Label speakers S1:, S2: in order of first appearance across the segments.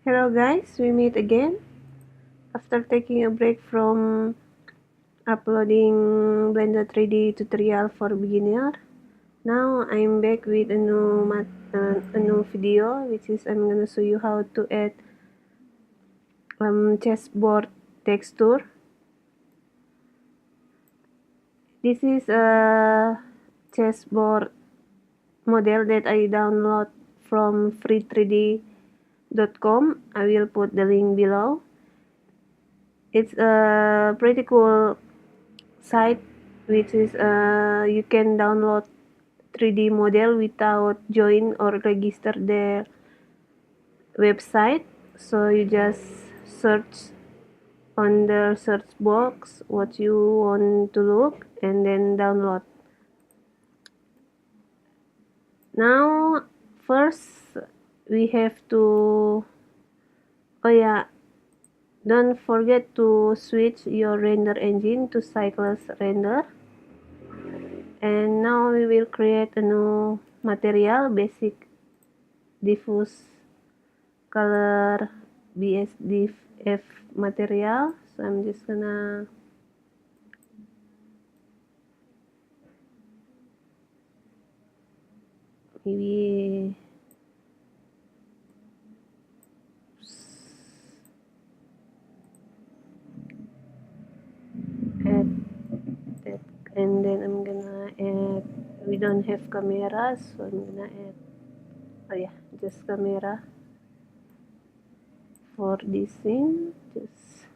S1: Hello guys, we meet again. After taking a break from uploading Blender 3D tutorial for beginner, now I'm back with a new video, which is I'm gonna show you how to add chessboard texture. This is a chessboard model that I download from free3d.com. I will put the link below. It's a pretty cool site, which is you can download 3D model without join or register their website. So you just search on the search box what you want to look and then download. Now first we have to, oh yeah, don't forget to switch your render engine to Cycles Render. And now we will create a new material, basic diffuse color BSDF material. So I'm just gonna maybe add that, and then I'm gonna add, we don't have camera, so I'm gonna add, oh yeah, just camera for this scene. Just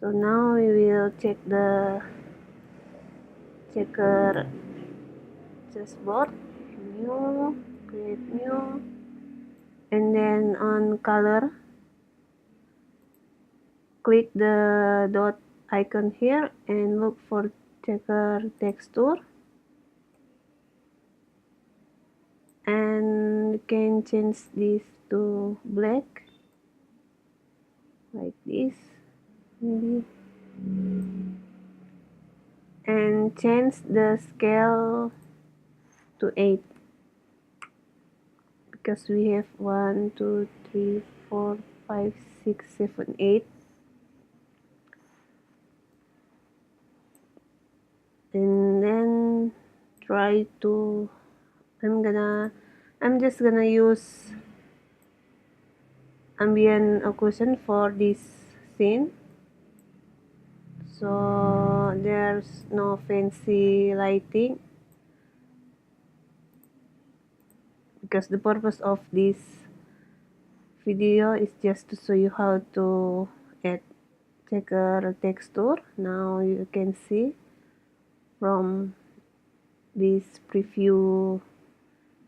S1: so now we will check the checker chessboard, new, create new, and then on color click the dot icon here and look for checker texture, and you can change this to black like this maybe, and change the scale to 8 because we have 1 2 3 4 5 6 7 8, and then try to, I'm just gonna use ambient occlusion for this scene, so there's no fancy lighting because the purpose of this video is just to show you how to add checker texture. Now you can see from this preview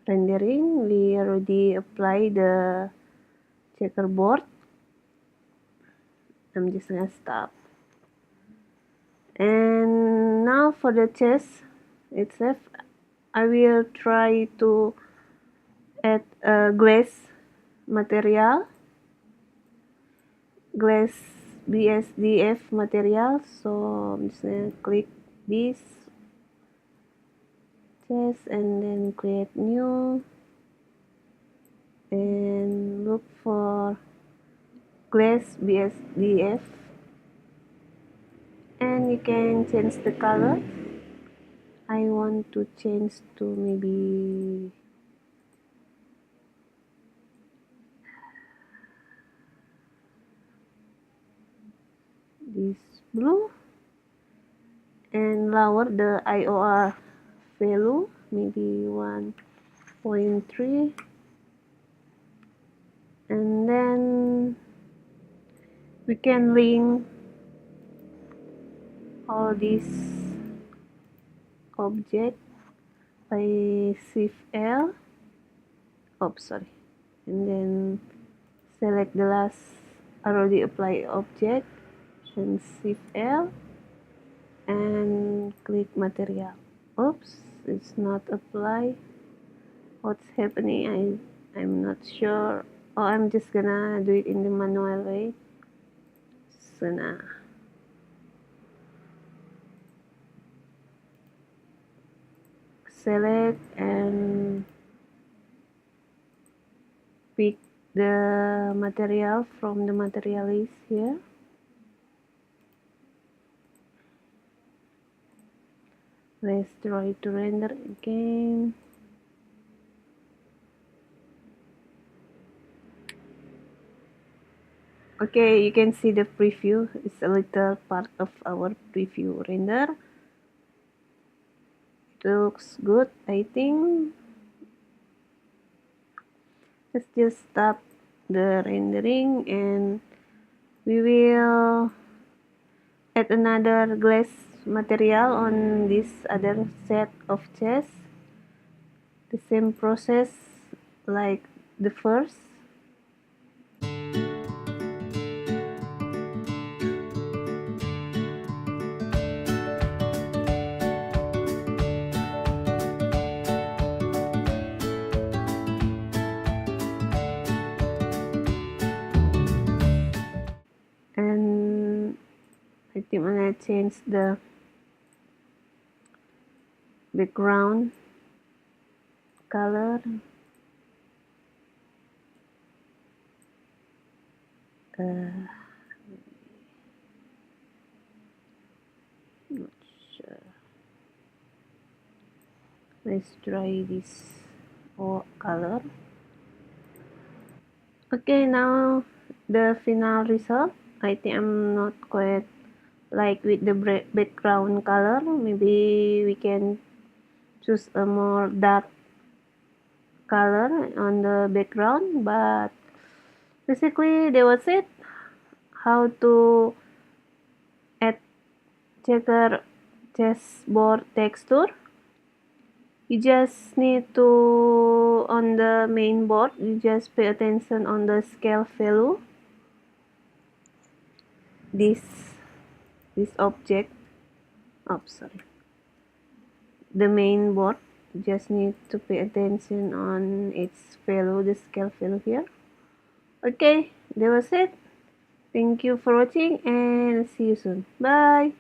S1: rendering we already apply the checkerboard. I'm just gonna stop, and now for the chess itself I will try to add a glass material, glass BSDF material. So I'm just gonna click this chess and then create new and look for glass BSDF, and you can change the color. I want to change to maybe this blue, and lower the IOR value maybe 1.3, and then we can link all these object by Shift L, sorry, and then select the last already applied object and Shift L and click material. Oops, it's not applied. What's happening? I'm not sure. Oh, I'm just gonna do it in the manual way. sudah. Select and pick the material from the material list here. Let's try to render again. Okay, you can see the preview. It's a little part of our preview render. It looks good, I think. Let's just stop the rendering and we will add another glass material on this other set of chest. The same process like the first. And I think I'm gonna change the background color. Not sure. Let's try this color. Okay, now the final result. I think I'm not quite like with the background color. Maybe we can choose a more dark color on the background, but basically that was it. How to add checker chessboard texture. You just need to, on the main board, you just pay attention on the scale value. This object, sorry, the main board, you just need to pay attention on its value, the scale value here. Okay, that was it. Thank you for watching and see you soon. Bye.